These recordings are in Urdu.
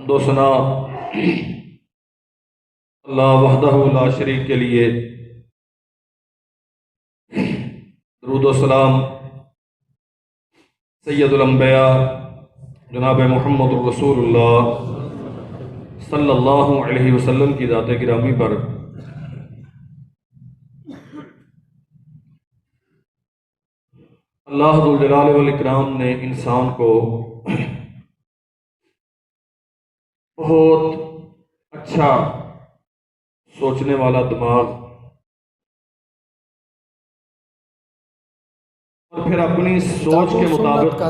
حمد و ثنا اللہ وحدہ لا شریک کے لیے، درود و سلام سید الانبیاء جناب محمد رسول اللہ صلی اللہ علیہ وسلم کی ذات گرامی پر۔ اللہ ذو الجلال والاکرام نے انسان کو بہت اچھا سوچنے والا دماغ اور پھر اپنی سوچ کے مطابق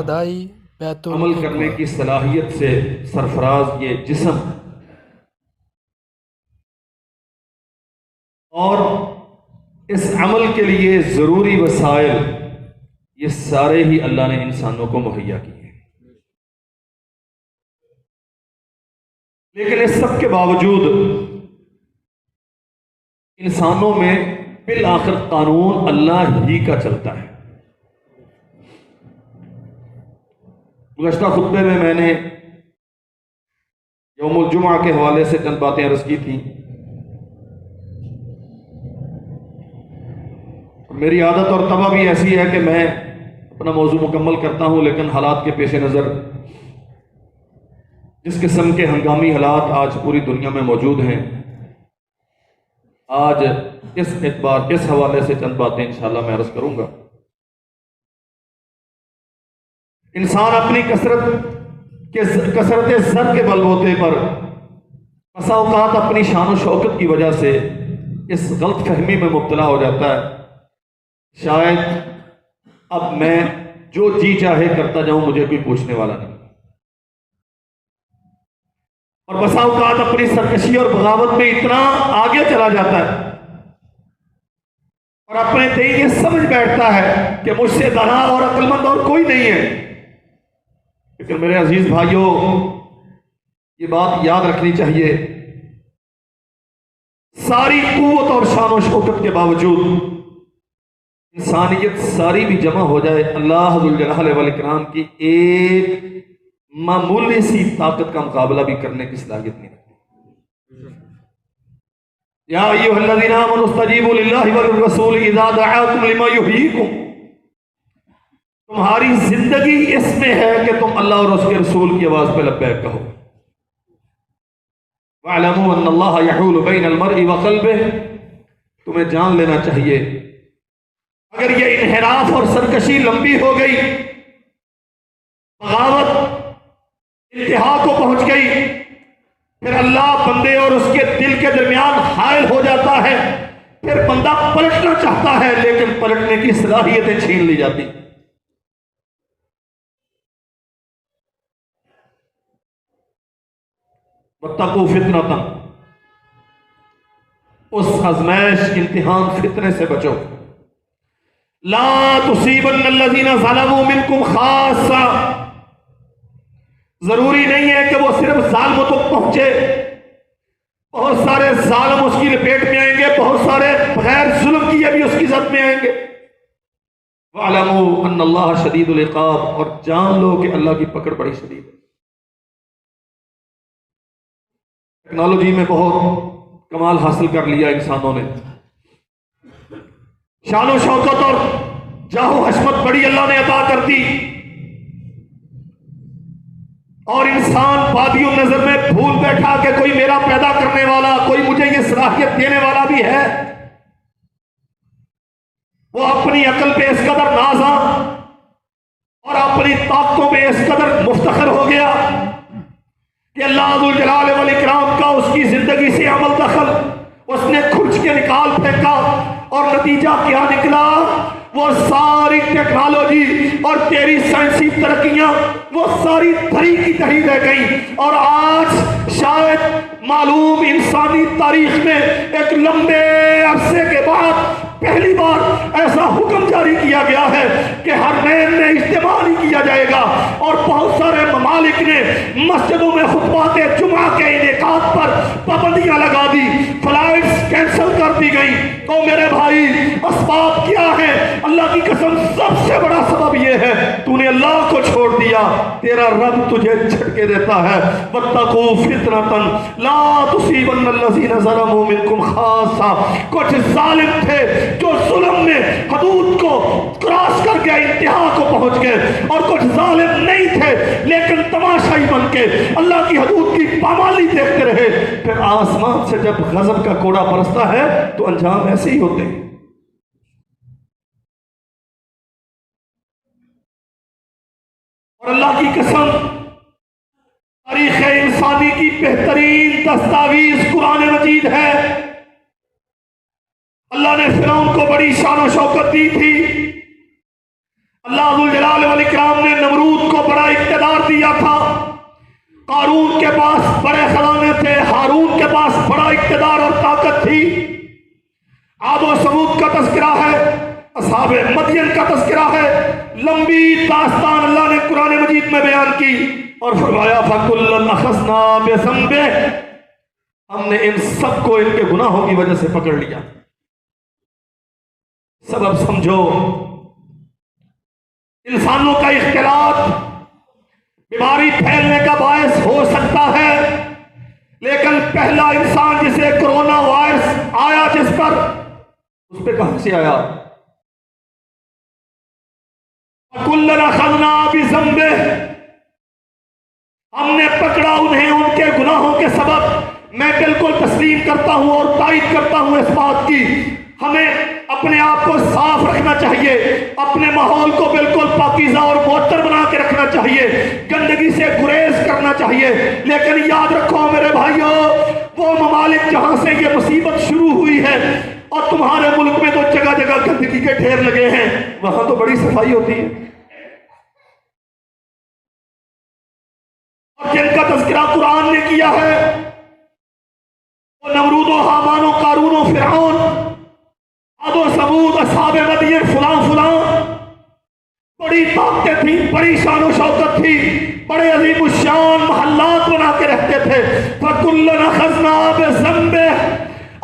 عمل کرنے کی صلاحیت سے سرفراز یہ جسم اور اس عمل کے لیے ضروری وسائل، یہ سارے ہی اللہ نے انسانوں کو مہیا کیے۔ لیکن اس سب کے باوجود انسانوں میں بالآخر قانون اللہ ہی کا چلتا ہے۔ گزشتہ خطبے میں نے یوم الجمعہ کے حوالے سے چند باتیں عرض کی تھیں۔ میری عادت اور طبع بھی ایسی ہے کہ میں اپنا موضوع مکمل کرتا ہوں، لیکن حالات کے پیش نظر، جس قسم کے ہنگامی حالات آج پوری دنیا میں موجود ہیں، آج اس اعتبار اس حوالے سے چند باتیں انشاءاللہ میں عرض کروں گا۔ انسان اپنی کثرت زر کے بلبوتے پر بسا اوقات اپنی شان و شوکت کی وجہ سے اس غلط فہمی میں مبتلا ہو جاتا ہے، شاید اب میں جو جی چاہے کرتا جاؤں، مجھے کوئی پوچھنے والا نہیں، اور بسا اوقات اپنی سرکشی اور بغاوت میں اتنا آگے چلا جاتا ہے اور اپنے دل یہ سمجھ بیٹھتا ہے کہ مجھ سے دانا اور عقل مند اور کوئی نہیں ہے۔ لیکن میرے عزیز بھائیوں، یہ بات یاد رکھنی چاہیے، ساری قوت اور شان و شوکت کے باوجود انسانیت ساری بھی جمع ہو جائے، اللہ ذو الجلال والاکرام کی ایک معمولی سی طاقت کا مقابلہ بھی کرنے کی صلاحیت نہیں رکھتی۔ یا ایھا الذین آمنوا استجیبوا للہ وللرسول اذا دعاکم لما یحییکم، تمہاری زندگی اس میں ہے کہ تم اللہ اور اس کے رسول کی آواز پہ لبیک کہو۔ وَاعْلَمُوا أَنَّ اللَّهَ يَحُولُ بَيْنَ الْمَرْءِ وَقَلْبِهِ، تمہیں جان لینا چاہیے اگر یہ انحراف اور سرکشی لمبی ہو گئی، بغاوت انتہا کو پہنچ گئی، پھر اللہ بندے اور اس کے دل کے درمیان حائل ہو جاتا ہے، پھر بندہ پلٹنا چاہتا ہے لیکن پلٹنے کی صلاحیتیں چھین لی جاتی۔ وَاتَّقُوا فِتْنَةً، اس آزمائش امتحان فتنے سے بچو، لا تصیبن الذین ظلموا منکم خاصہ، ضروری نہیں ہے کہ وہ صرف ظالموں تک پہنچے، بہت سارے ظالم اس کی لپیٹ میں آئیں گے، بہت سارے بغیر ظلم کیے بھی اس کی زد میں آئیں گے۔ وَاعْلَمُوا أَنَّ اللَّهَ شَدِيدُ الْعِقَابِ، اور جان لو کہ اللہ کی پکڑ بڑی شدید ہے۔ ٹیکنالوجی میں بہت کمال حاصل کر لیا انسانوں نے، شان و شوکت اور جاہ و حشمت بڑی اللہ نے عطا کر دی، اور انسان بادی النظر میں بھول بیٹھا کہ کوئی میرا پیدا کرنے والا، کوئی مجھے یہ صلاحیت دینے والا بھی ہے۔ وہ اپنی عقل پہ اس قدر نازاں اور اپنی طاقتوں پہ اس قدر مفتخر ہو گیا کہ اللہ ذو الجلال والاکرام کا اس کی زندگی سے عمل دخل اس نے کھرچ کے نکال پھینکا، اور نتیجہ کیا نکلا؟ وہ ساری ٹیکنالوجی اور تیری سائنسی ترقیاں وہ ساری دھری کی دھری رہ گئیں، اور آج شاید معلوم انسانی تاریخ میں ایک لمبے عرصے کے بعد پہلی بار ایسا حکم جاری کیا گیا ہے کہ حرمین میں اجتماع نہیں کیا جائے گا، اور بہت سارے ممالک نے مسجدوں میں خطبات جمعہ کے انعقاد پر پابندیاں لگا دی، فلائٹس کینسل کر دی گئی۔ تو میرے بھائی، اسباب کیا ہیں؟ اللہ کی قسم سب سے بڑا سبب یہ ہے تو نے اللہ کو چھوڑ دیا، تیرا رب تجھے جھٹکے دیتا ہے۔ وَاتَّقُوا فِتْنَةً لَا تُصِيبَنَّ الَّذِينَ ظَلَمُوا مِنْكُمْ خَاصَّةً۔ کچھ ظالم تھے جو ظلم میں حدود کو کراس کر کے انتہا کو پہنچ گئے، اور کچھ ظالم نہیں تھے لیکن تماشائی بن کے اللہ کی حدود کی پامالی دیکھتے رہے۔ پھر آسمان سے جب غضب کا کوڑا برستا ہے تو انجام ایسے ہی ہوتے ہیں۔ اور اللہ کی قسم تاریخ انسانی کی بہترین دستاویز قرآن مجید ہے۔ اللہ نے فرعون کو بڑی شان و شوکت دی تھی، اللہ ذوالجلال والاکرام نے نمرود کو بڑا اقتدار دیا تھا، قارون کے پاس بڑے خزانے تھے، ہارون کے پاس بڑا اقتدار اور طاقت تھی۔ عاد و ثمود کا تذکرہ ہے، اصحاب مدین کا تذکرہ ہے، لمبی داستان اللہ نے قرآن مجید میں بیان کی اور فرمایا فَكُلًّا أَخَذْنَا بِذَنبِهِ، ہم نے ان سب کو ان کے گناہوں کی وجہ سے پکڑ لیا۔ سبب سمجھو، انسانوں کا اختلاط بیماری پھیلنے کا باعث ہو سکتا ہے، لیکن پہلا انسان جسے کرونا وائرس آیا جس پر، اس پہ کہاں سے آیا؟ کُلًّا أَخَذْنَا بِذَنبِهِ، ہم نے پکڑا انہیں ان کے گناہوں کے سبب۔ میں بالکل تسلیم کرتا ہوں اور تائید کرتا ہوں اس بات کی، ہمیں اپنے آپ کو صاف رکھنا چاہیے، اپنے ماحول کو بالکل پاکیزہ اور معطر بنا کے رکھنا چاہیے، گندگی سے گریز کرنا چاہیے، لیکن یاد رکھو میرے بھائیوں، وہ ممالک جہاں سے یہ مصیبت شروع ہوئی ہے اور تمہارے ملک میں تو جگہ جگہ گندگی کے ڈھیر لگے ہیں، وہاں تو بڑی صفائی ہوتی ہے۔ اور جن کا تذکرہ قرآن نے کیا ہے وہ نمرود و حامان و قارون و فرعون، عاد و ثمود، اصحاب مدین، فلاں فلاں، بڑی طاقتیں تھیں، بڑی شان و شوکت تھی، بڑے عظیم الشان محلات بنا کے رہتے تھے۔ فَكُلًّا أَخَذْنَا بِذَنبِهِ،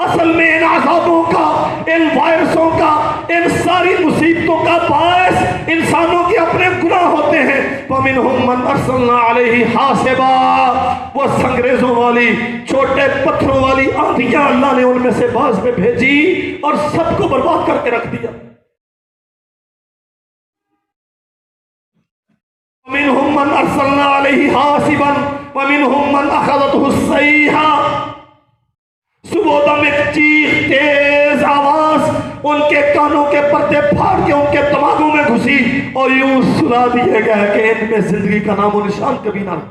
اصل میں ان عذابوں کا، ان وائرسوں کا، ان ساری مصیبتوں کا باعث انسانوں کے اپنے گناہ ہوتے ہیں۔ وَمِنْهُمْ مَنْ أَرْسَلْنَا عَلَيْهِ حَاصِبًا، وہ سنگریزوں والی، چھوٹے پتھروں والی آندھیاں اللہ نے ان میں سے بعض پہ بھیجی اور سب کو برباد کر کے رکھ دیا۔ وَمِنْهُمْ مَنْ أَرْسَلْنَا عَلَيْهِ حَاصِبًا وَمِنْهُمْ مَنْ أَخَذَتْهُ الصَّيْحَةُ، صبح و دم ایک چیخ، تیز آواز ان کے کانوں کے پردے پھاڑ کے ان کے دماغوں میں گھسی اور یوں سلا دیے گئے کہ ان میں زندگی کا نام و نشان کبھی نہ رہا۔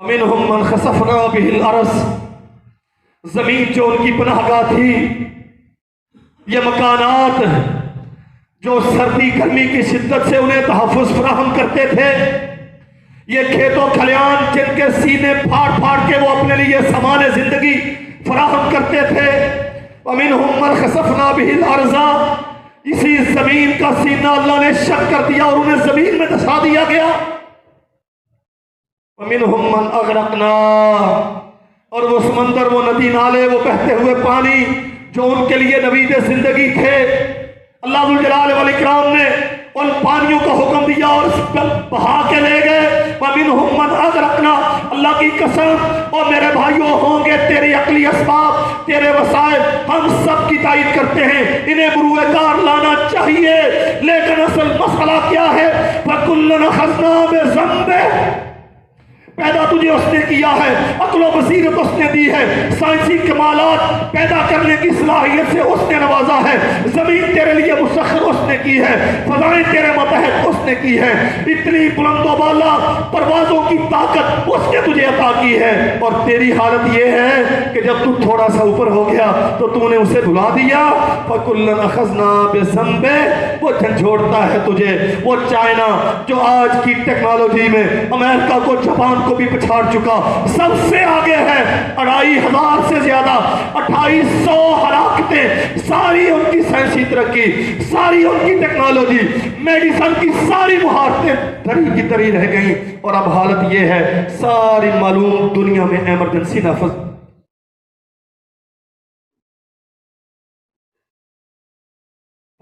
وَمِنْهُمْ مَنْ خَسَفْنَا بِهِ الْأَرْضَ، زمین جو ان کی پناہ گاہ تھی، یہ مکانات جو سردی گرمی کی شدت سے انہیں تحفظ فراہم کرتے تھے، یہ کھیت و کھلیان جن کے سینے پھاڑ پھاڑ کے وہ اپنے لیے سامان زندگی فراہم کرتے تھے۔ وَمِنْهُمْ مَنْ خَسَفْنَا بِهِ الْأَرْضَ، اسی زمین کا سینہ اللہ نے شق کر دیا اور انہیں زمین میں دھسا دیا گیا۔ وَمِنْهُمْ مَنْ أَغْرَقْنَا، اور وہ سمندر، وہ ندی نالے، وہ بہتے ہوئے پانی جو ان کے لیے نوید زندگی تھے، اللہ ذوالجلال والاکرام نے ان پانیوں کو حکم دیا اور بہا کے لے گئے۔ وَمِنْهُمْ مَنْ أَغْرَقْنَا، اللہ کی قسم اور میرے بھائیوں، ہوں گے تیرے عقلی اسباب، تیرے وسائل، ہم سب کی تائید کرتے ہیں، انہیں بروئے کار لانا چاہیے، لیکن اصل مسئلہ کیا ہے؟ فَكُلًّا أَخَذْنَا بِذَنبِهِ، پیدا تجھے اس نے کیا ہے، عقل و بصیرت اس نے دی ہے، سائنسی کمالات پیدا کرنے کی صلاحیت سے اس نے نوازا ہے، زمین تیرے لیے مسخر اس نے کی ہے، فضائیں تیرے متحد اس نے کی ہے، اتنی بلند و بالا پروازوں کی طاقت اس نے تجھے عطا کی ہے، اور تیری حالت یہ ہے کہ جب تو تھوڑا سا اوپر ہو گیا تو نے اسے بھلا دیا۔ فَكُلًّا أَخَذْنَا بِذَنبِهِ، وہ جھنجھوڑتا ہے تجھے، وہ چائنا جو آج کی ٹیکنالوجی میں امریکہ کو، جاپان کو بھی پچھاڑ چکا، سب سے آگے ہے، 2500 سے زیادہ، 2800 ہلاکتیں، ساری ان کی سائنسی ترقی، ساری ان کی ٹیکنالوجی، میڈیسن کی ساری مہارتیں دری کی دری رہ گئیں، اور اب حالت یہ ہے ساری معلوم دنیا میں ایمرجنسی نافذ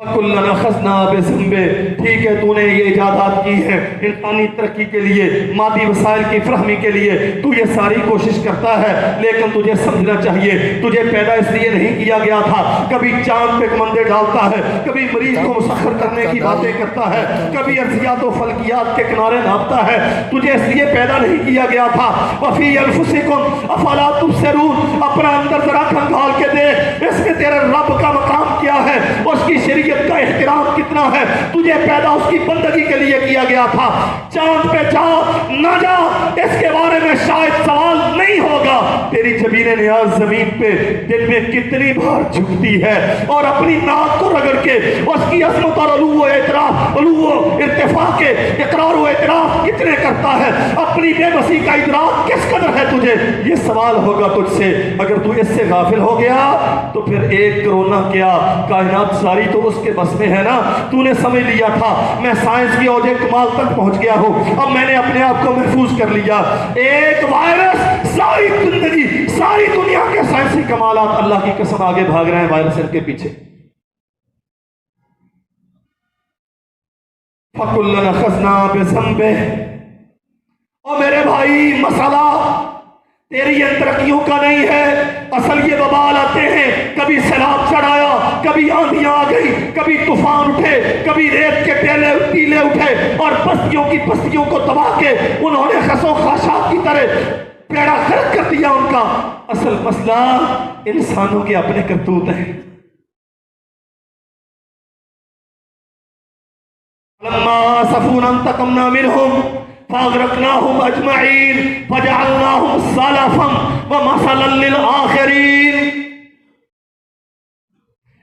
فَكُلًّا أَخَذْنَا بِذَنبِهِ، ٹھیک ہے تو نے یہ ایجادات کی ہیں انسانی ترقی کے لیے، مادی وسائل کی فراہمی کے لیے، تو یہ ساری کوشش کرتا ہے، لیکن تجھے سمجھنا چاہیے تجھے پیدا اس لیے نہیں کیا گیا تھا۔ کبھی چاند پہ کمندے ڈالتا ہے، کبھی مریض کو مسخر کرنے کی باتیں کرتا ہے، کبھی ارضیات و فلکیات کے کنارے ناپتا ہے، تجھے اس لیے پیدا نہیں کیا گیا تھا۔ وَفِي أَنفُسِكُمْ أَفَلَا تُبْصِرُونَ، اپنا اندر ذرا کھنگال کے دیکھ، اس میں تیرے رب کا مقام کیا ہے، اس کی شریعت کا احترام کتنا ہے، تجھے پیدا اس کی بندگی کے لیے کیا گیا تھا۔ چاند پہ جا نہ جا اس کے بارے میں شاید سوال نہیں ہوگا، تیری جبین نیاز زمین پہ دن میں کتنی بار جھکتی ہے اور اپنی ناک کو رگڑ کے اس کی عظمت اور علو و اعتراف، علو و ارتفاع کے اقرار و اعتراف کتنے کرتا ہے، اپنی بے بسی کا ادراک کس قدر ہے تجھے، یہ سوال ہوگا تجھ سے۔ اگر تو اس سے غافل ہو گیا تو پھر ایک کرونا کیا، کائنات ساری تو اس کے بس میں ہے نا۔ تو نے سمجھ لیا تھا میں سائنس کی اوج کمال تک پہنچ گیا ہوں، اب میں نے اپنے آپ کو محفوظ کر لیا۔ ایک وائرس ساری زندگی، ساری دنیا کے سائنسی کمالات اللہ کی قسم آگے بھاگ رہے ہیں وائرس ان کے پیچھے۔ فَكُلًّا أَخَذْنَا بِذَنبِهِ، اور میرے بھائی مسئلہ تیری ان ترقیوں کا نہیں ہے، اصل یہ وبال آتے ہیں، کبھی سیلاب چڑھایا، کبھی آندھیاں آ گئی، کبھی طوفان اٹھے، کبھی ریت کے ٹیلے اٹھے اور بستیوں کی بستیوں کو تباہ کے انہوں نے خس و خاشاک کی طرح پیڑا غرق کر دیا ان کا۔ اصل مسئلہ انسانوں کے اپنے کرتوت ہیں۔ لما آسفونا انتقمنا منهم فاغرقناهم اجمعین فجعلناهم سلفا ومثلا للآخرین۔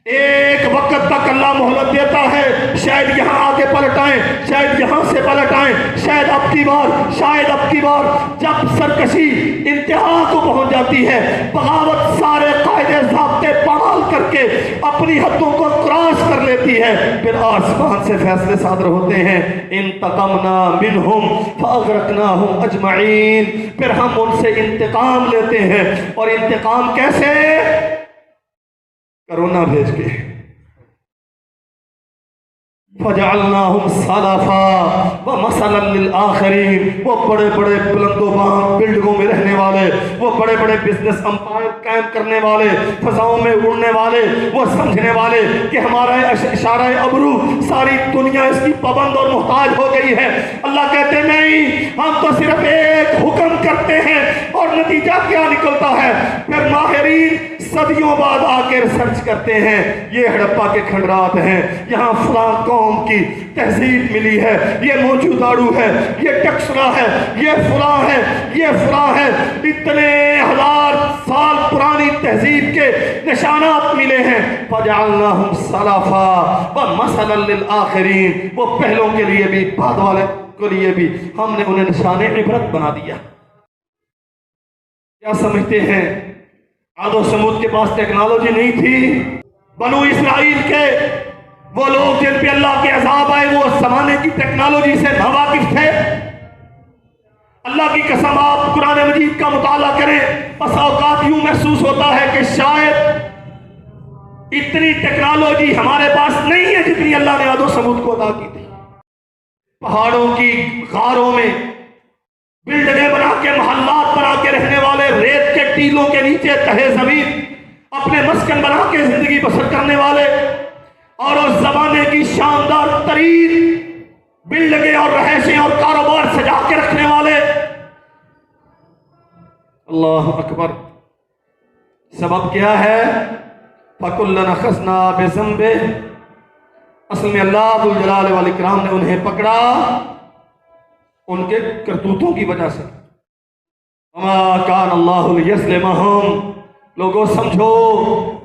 ایک وقت تک اللہ مہلت دیتا ہے، شاید یہاں آگے پلٹ آئیں، شاید یہاں سے پلٹ آئیں، شاید اب کی بار جب سرکشی انتہا کو پہنچ جاتی ہے، بغاوت سارے قاعدے ضابطے پامال کر کے اپنی حدوں کو کراس کر لیتی ہے، پھر آسمان سے فیصلے صادر ہوتے ہیں، انتقمنا منہم فاغرقناہم اجمعین، پھر ہم ان سے انتقام لیتے ہیں۔ اور انتقام کیسے؟ کرونا بھیج کے۔ فجعلناہم سلفا ومثلا للآخرین، وہ بڑے بڑے بلند و باں بلڈنگوں میں رہنے والے، وہ بڑے بڑے بزنس امپائر قائم کرنے والے، فضاؤں میں اڑنے والے، وہ سمجھنے والے کہ ہمارا اشارہ ابرو ساری دنیا اس کی پابند اور محتاج ہو گئی ہے۔ اللہ کہتے نہیں، ہم تو صرف ایک حکم کرتے ہیں اور نتیجہ کیا نکلتا ہے؟ پھر ماہرین صدیوں بعد آ کے ریسرچ کرتے ہیں، یہ ہڑپا کے کھنڈرات ہیں، یہاں فلاں قوم کی تہذیب ملی ہے، یہ موجوداڑو ہے، یہ ٹکسرا ہے، یہ فلاں ہے، یہ فلاں ہے، اتنے ہزار سال پرانی تہذیب کے نشانات ملے ہیں۔ فجعلناہم سلفا ومثلا للآخرین، وہ پہلوں کے لیے بھی بعد والے کے لیے بھی ہم نے انہیں نشان عبرت بنا دیا۔ کیا سمجھتے ہیں عاد و سمود کے پاس ٹیکنالوجی نہیں تھی؟ بنو اسرائیل کے وہ لوگ جن پہ اللہ کے عذاب آئے وہ اس زمانے کی ٹیکنالوجی سے ناواقف تھے؟ اللہ کی قسم آپ قرآن مجید کا مطالعہ کریں، بس اوقات یوں محسوس ہوتا ہے کہ شاید اتنی ٹیکنالوجی ہمارے پاس نہیں ہے جتنی اللہ نے عاد و سمود کو عطا کی تھی۔ پہاڑوں کی غاروں میں بلڈنگیں بنا کے، محلات بنا کے رہنے والے، ریت کے ٹیلوں کے نیچے تہے زمین اپنے مسکن بنا کے زندگی بسر کرنے والے، اور اس زمانے کی شاندار ترین بلڈنگیں اور رہائشیں اور کاروبار سجا کے رکھنے والے۔ اللہ اکبر! سبب کیا ہے؟ فَكُلًّا أَخَذْنَا بِذَنبِهِ، اصل میں اللہ ذوالجلال والاکرام نے انہیں پکڑا ان کے کرتوتوں کی وجہ سے۔ وَمَا كَانَ اللَّهُ لِيَظْلِمَهُمْ، لوگوں سمجھو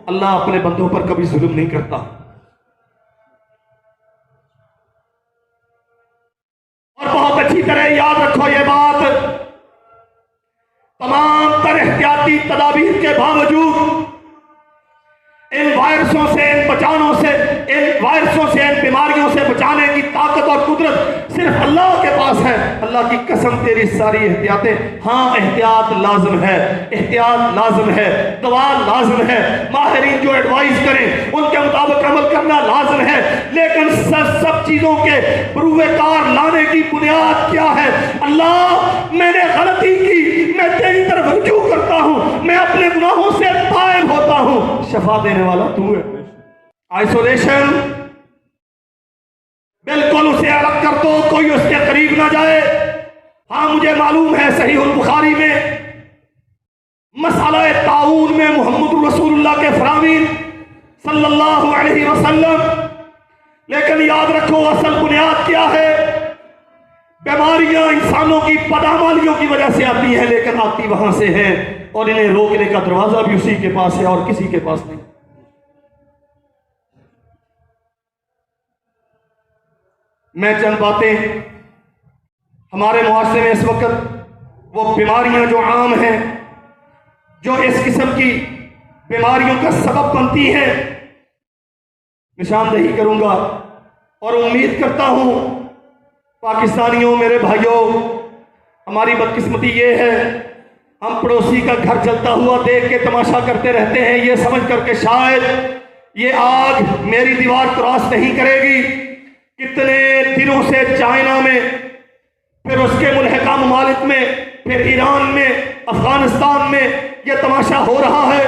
اللہ اپنے بندوں پر کبھی ظلم نہیں کرتا۔ اور بہت اچھی طرح یاد رکھو یہ بات، تمام تر احتیاطی تدابیر کے باوجود ان وائرسوں سے، ان بچانوں سے، ان وائرسوں سے، ان بیماریوں سے بچانے کی طاقت اور قدرت صرف اللہ کے پاس ہے۔ اللہ کی قسم تیری ساری احتیاطیں، ہاں احتیاط لازم ہے، احتیاط لازم ہے، دعا لازم ہے، ماہرین جو ایڈوائز کریں ان کے مطابق عمل کرنا لازم ہے، لیکن سب چیزوں کے بروئے کار لانے کی بنیاد کیا ہے؟ اللہ میں نے غلطی کی، میں تیری طرف رجوع کرتا ہوں، میں اپنے گناہوں سے تائب ہوتا ہوں، شفا دینے والا تو ہے۔ آئسولیشن، بالکل اسے الگ کر دو، کوئی اس کے قریب نہ جائے۔ ہاں مجھے معلوم ہے صحیح البخاری میں مسئلہ طاعون میں محمد رسول اللہ کے فرامین صلی اللہ علیہ وسلم، لیکن یاد رکھو اصل بنیاد کیا ہے؟ بیماریاں انسانوں کی بدعمالیوں کی وجہ سے آتی ہیں، لیکن آتی وہاں سے ہیں اور انہیں روکنے کا دروازہ بھی اسی کے پاس ہے اور کسی کے پاس نہیں۔ میں چند باتیں، ہمارے معاشرے میں اس وقت وہ بیماریاں جو عام ہیں، جو اس قسم کی بیماریوں کا سبب بنتی ہیں، نشاندہی کروں گا اور امید کرتا ہوں پاکستانیوں، میرے بھائیوں، ہماری بدقسمتی یہ ہے ہم پڑوسی کا گھر جلتا ہوا دیکھ کے تماشا کرتے رہتے ہیں، یہ سمجھ کر کے شاید یہ آگ میری دیوار کراس نہیں کرے گی۔ کتنے دنوں سے چائنا میں، پھر اس کے ملحقہ ممالک میں، پھر ایران میں، افغانستان میں یہ تماشا ہو رہا ہے۔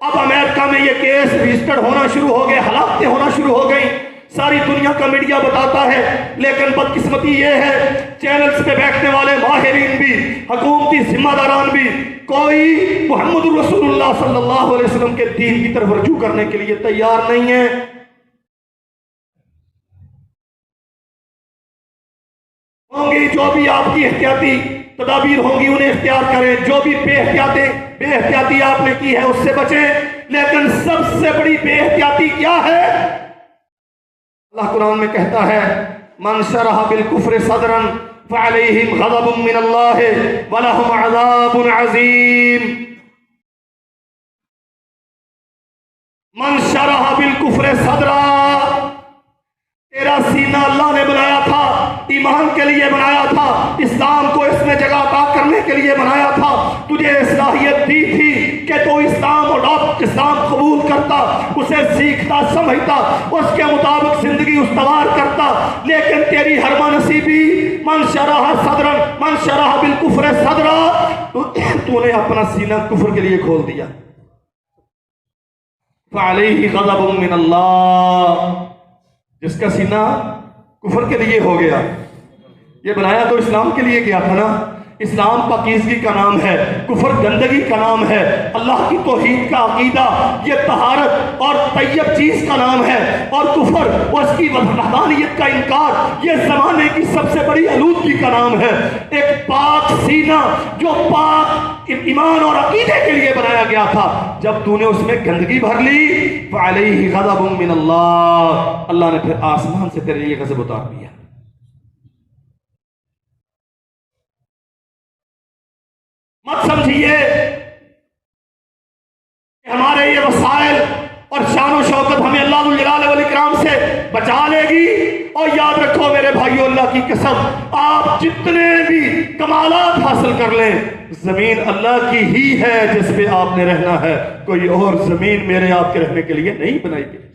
اب امریکہ میں یہ کیس رجسٹرڈ ہونا شروع ہو گئے، ہلاکتیں ہونا شروع ہو گئی، ساری دنیا کا میڈیا بتاتا ہے، لیکن بدقسمتی یہ ہے چینلز پہ بیٹھنے والے ماہرین بھی، حکومتی ذمہ داران بھی، کوئی محمد رسول اللہ صلی اللہ علیہ وسلم کے دین کی طرف رجوع کرنے کے لیے تیار نہیں ہے۔ ہوں گی جو بھی آپ کی احتیاطی تدابیر ہوں گی انہیں اختیار کریں، جو بھی بے احتیاطی آپ نے کی ہے اس سے بچیں، لیکن سب سے بڑی بے احتیاطی کیا ہے؟ اللہ قرآن میں کہتا ہے من شرح بالکفر صدرا فعلیہم غضب من اللہ ولہم عذاب عظیم۔ من شرح بالکفر صدرا، تیرا سینہ اللہ نے بنایا تھا، ایمان کے لیے بنایا تھا، اسلام کو اس میں جگہ عطا کرنے کے لیے بنایا تھا، تجھے صلاحیت دی تھی کہ تو اسلام قبول کرتا، اسے سیکھتا سمجھتا، اس کے مطابق زندگی استوار کرتا، لیکن تیری حرمہ نصیبی من شرح صدرا، من شرح بالکفر صدرا، تو نے اپنا سینہ کفر کے لیے کھول دیا۔ فعلیہ غضب من اللہ، جس کا سینہ کفر کے لیے ہو گیا، یہ بنایا تو اسلام کے لیے گیا تھا نا۔ اسلام پاکیزگی کا نام ہے، کفر گندگی کا نام ہے، اللہ کی توحید کا عقیدہ یہ طہارت اور طیب چیز کا نام ہے، اور کفر اس کی وحدانیت کا انکار یہ زمانے کی سب سے بڑی آلودگی کا نام ہے۔ ایک پاک سینہ جو پاک ایمان اور عقیدے کے لیے بنایا گیا تھا، جب تو نے اس میں گندگی بھر لی فعلیہ غضب من اللہ، اللہ نے پھر آسمان سے تیرے لیے غضب اتار دیا۔ مت سمجھیے کہ ہمارے یہ وسائل اور شان و شوکت ہمیں اللہ ذوالجلال والاکرام سے بچا لے گی، اور یاد رکھو میرے بھائیو، اللہ کی قسم آپ جتنے بھی کمالات حاصل کر لیں، زمین اللہ کی ہی ہے جس پہ آپ نے رہنا ہے، کوئی اور زمین میرے آپ کے رہنے کے لیے نہیں بنائی گئی۔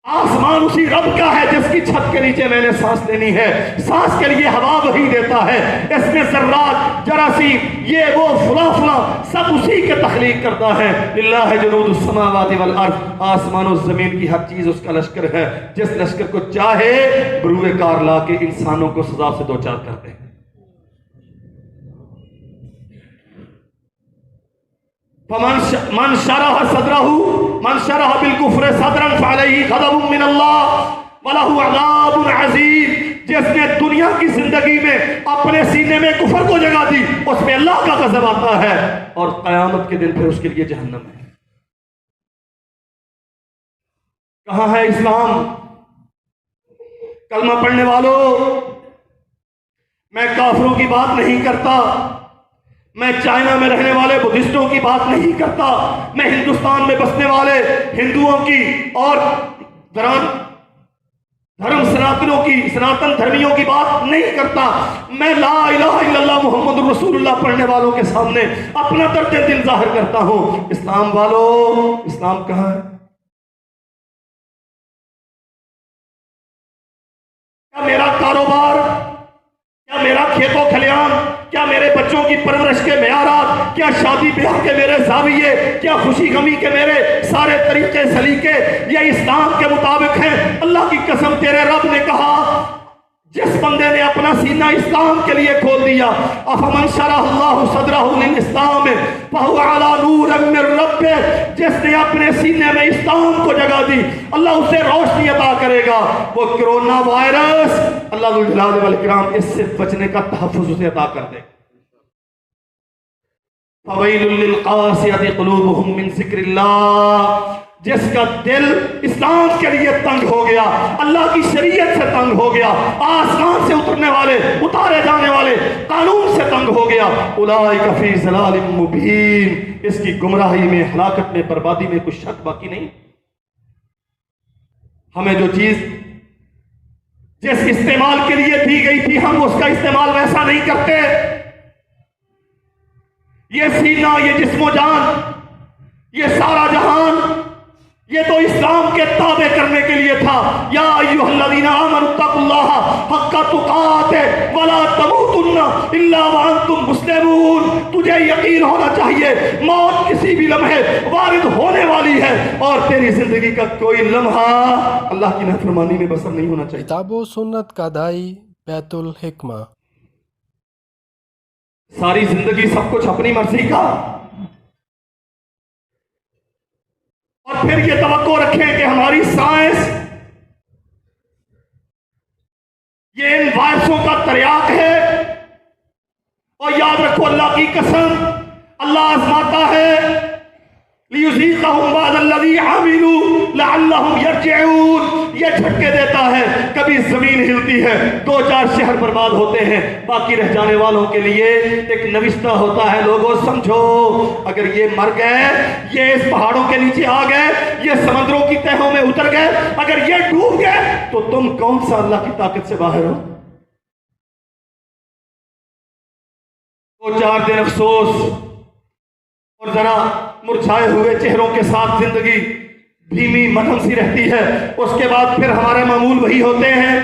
آسمان اسی رب کا ہے جس کی چھت کے نیچے میں نے سانس لینی ہے، سانس کے لیے ہوا وہی دیتا ہے، اس میں ذرات، جراثیم، یہ وہ فلاں سب اسی کے تخلیق کرتا ہے۔ للہ جنود السماوات والارض، آسمان و زمین کی ہر چیز اس کا لشکر ہے، جس لشکر کو چاہے بروئے کار لا کے انسانوں کو سزا سے دوچار کرتے ہیں۔ من شرح صدرہ، من شرح بالکفر صدرا فعلیہ غضب من اللہ ولہ عذاب عظیم، جس نے دنیا کی زندگی میں اپنے سینے میں کفر کو جگہ دی اس پہ اللہ کا غضب آتا ہے، اور قیامت کے دن پھر اس کے لیے جہنم ہے۔ کہاں ہے اسلام؟ کلمہ پڑھنے والوں، میں کافروں کی بات نہیں کرتا، میں چائنا میں رہنے والے بدھسٹوں کی بات نہیں کرتا، میں ہندوستان میں بسنے والے ہندوؤں کی اور دھرم سناتن دھرمیوں کی بات نہیں کرتا، میں لا الہ الا اللہ محمد رسول اللہ پڑھنے والوں کے سامنے اپنا درد دل ظاہر کرتا ہوں۔ اسلام والوں، اسلام کہاں ہے؟ کیا میرا کاروبار، کیا میرا کھیت و کھلیان، کیا میرے بچوں کی پرورش کے معیارات، کیا شادی بیاہ کے میرے زاویے، کیا خوشی غمی کے میرے سارے طریقے سلیقے یہ اسلام کے مطابق ہیں؟ اللہ کی قسم تیرے رب نے کہا، جس بندے نے اپنا سینہ اسلام کے لیے کھول دیا، افمن شرح اللہ صدرہ للاسلام فہو علی نور من ربہ، جس نے اپنے سینے میں اسلام کو جگہ دی اللہ اسے روشنی عطا کرے گا۔ وہ کرونا وائرس اللہ ذو الجلال والاکرام اس سے بچنے کا تحفظ اسے عطا کر دے۔ فویل للقاسیۃ قلوبہم من ذکر اللہ، جس کا دل اسلام کے لیے تنگ ہو گیا، اللہ کی شریعت سے تنگ ہو گیا، آسمان سے اترنے والے اتارے جانے والے قانون سے تنگ ہو گیا، اولئک فی ضلال مبین، اس کی گمراہی میں، ہلاکت میں، بربادی میں کچھ شک باقی نہیں۔ ہمیں جو چیز جس استعمال کے لیے دی گئی تھی ہم اس کا استعمال ویسا نہیں کرتے۔ یہ سینہ، یہ جسم و جان، یہ سارا جہان، یہ تو اسلام کے تابع کرنے کے لیے تھا۔ یا ایھا الذین آمنوا اتقوا اللہ حق تقاتہ ولا تموتن الا وانتم مسلمون، تجھے یقین ہونا چاہیے موت کسی بھی لمحے وارد ہونے والی ہے اور تیری زندگی کا کوئی لمحہ اللہ کی نافرمانی میں بسر نہیں ہونا چاہیے۔ کتاب و سنت کا دائی بیت الحکمہ۔ ساری زندگی سب کچھ اپنی مرضی کا، اور پھر یہ توقع رکھیں کہ ہماری سائنس یہ ان وائرسوں کا تریاق ہے، اور یاد رکھو اللہ کی قسم اللہ آزماتا ہے لیذیقہم بعض الذی عملوا لعلہم یرجعون، یہ جھٹکے دیتا ہے، کبھی زمین ہلتی ہے، 2-4 شہر برباد ہوتے ہیں، باقی رہ جانے والوں کے لیے ایک نوشتہ ہوتا ہے، لوگوں سمجھو اگر یہ مر گئے، یہ اس پہاڑوں کے نیچے آ گئے، یہ سمندروں کی تہوں میں اتر گئے، اگر یہ ڈوب گئے تو تم کون سا اللہ کی طاقت سے باہر ہو؟ 2-4 دن افسوس اور ذرا مرجھائے ہوئے چہروں کے ساتھ زندگی دھیمی مدھم سی رہتی ہے، اس کے بعد پھر ہمارے معمول وہی ہوتے ہیں،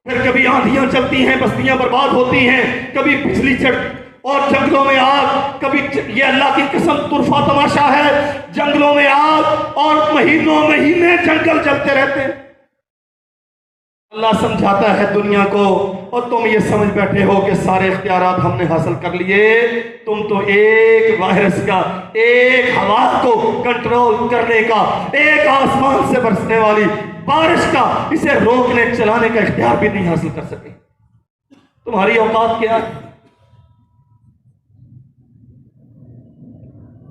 پھر کبھی آندھیاں چلتی ہیں، بستیاں برباد ہوتی ہیں، کبھی بجلی چڑھ اور جنگلوں میں آگ، کبھی یہ اللہ کی قسم طرفہ تماشا ہے، جنگلوں میں آگ اور مہینوں مہینے جنگل جلتے رہتے ہیں۔ اللہ سمجھاتا ہے دنیا کو، اور تم یہ سمجھ بیٹھے ہو کہ سارے اختیارات ہم نے حاصل کر لیے، تم تو ایک وائرس کا، ایک ہوا کو کنٹرول کرنے کا، ایک آسمان سے برسنے والی بارش کا، اسے روکنے چلانے کا اختیار بھی نہیں حاصل کر سکے۔ تمہاری اوقات کیا ہے؟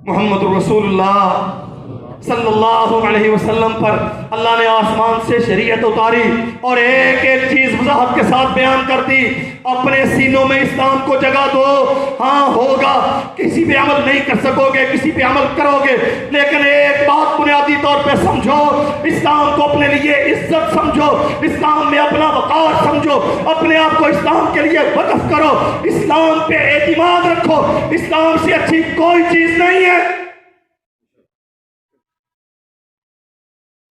محمد رسول اللہ صلی اللہ علیہ وسلم پر اللہ نے آسمان سے شریعت اتاری اور ایک ایک چیز وضاحت کے ساتھ بیان کر دی۔ اپنے سینوں میں اسلام کو جگہ دو، ہاں ہوگا، کسی پہ عمل نہیں کر سکو گے، کسی پہ عمل کرو گے، لیکن ایک بات بنیادی طور پہ سمجھو، اسلام کو اپنے لیے عزت سمجھو، اسلام میں اپنا وقار سمجھو، اپنے آپ کو اسلام کے لیے وقف کرو، اسلام پہ اعتماد رکھو، اسلام سے اچھی کوئی چیز نہیں ہے۔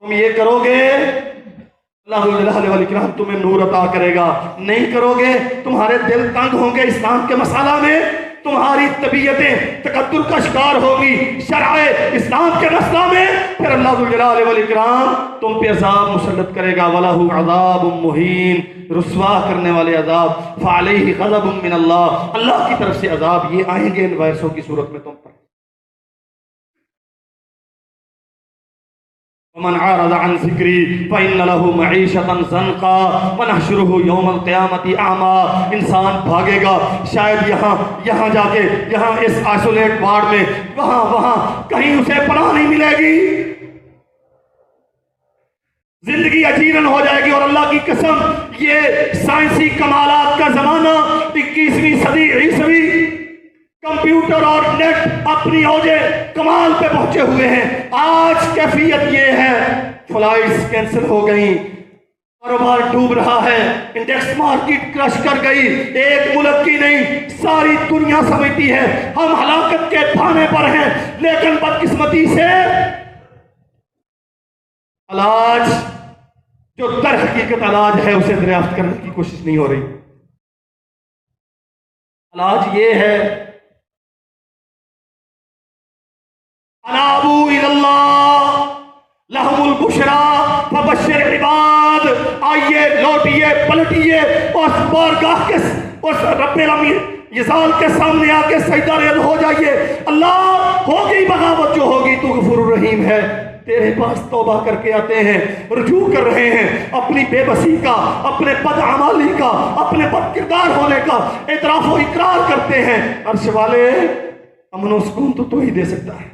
تم یہ کرو گے اللہ جل والاکرام تمہیں نور عطا کرے گا، نہیں کرو گے تمہارے دل تنگ ہوں گے اسلام کے مسئلہ میں، تمہاری طبیعتیں تقدر کا شکار ہوگی شرع اسلام کے مسئلہ میں، پھر اللہ جل والاکرام تم پہ عذاب مسلط کرے گا، وَلَهُ عَذَابٌ مُّهِينٌ، رسوا کرنے والے عذاب، فَعَلَيْهِ غَضَبٌ مِّنَ اللَّهِ، اللہ کی طرف سے عذاب یہ آئیں گے ان وائرسوں کی صورت میں تم پر۔ ومن عارض عن ذکری فإن له معیشة ضنکا ونحشره یوم القیامت اعمی، انسان بھاگے گا شاید یہاں جا کے، یہاں اس آئسولیٹ وارڈ میں، وہاں کہیں اسے پناہ نہیں ملے گی، زندگی اجیرن ہو جائے گی۔ اور اللہ کی قسم یہ سائنسی کمالات کا زمانہ، 21ویں صدی عیسوی، کمپیوٹر اور نیٹ اپنی اوج کمال پہ پہنچے ہوئے ہیں۔ آج کیفیت یہ ہے، فلائٹس کینسل ہو گئیں، کاروبار ڈوب رہا ہے، انڈیکس مارکیٹ کرش کر گئی، ایک ملک کی نہیں ساری دنیا سمجھتی ہے ہم ہلاکت کے تھانے پر ہیں، لیکن بدقسمتی سے علاج جو در حقیقت علاج ہے اسے دریافت کرنے کی کوشش نہیں ہو رہی۔ علاج یہ ہے انابوا الی اللہ لہم البشریٰ فبشر عباد، آئیے لوٹیے پلٹیے اس بارگاہ کے اس رب العالمین یزال کے سامنے آ کے سجدہ ریز ہو جائیے، اللہ ہوگی بغاوت جو ہوگی تو غفور الرحیم ہے، تیرے پاس توبہ کر کے آتے ہیں، رجوع کر رہے ہیں، اپنی بے بسی کا، اپنے بدعمالی کا، اپنے بد کردار ہونے کا اعتراف و اقرار کرتے ہیں۔ عرش والے امن و سکون تو ہی دے سکتا ہے۔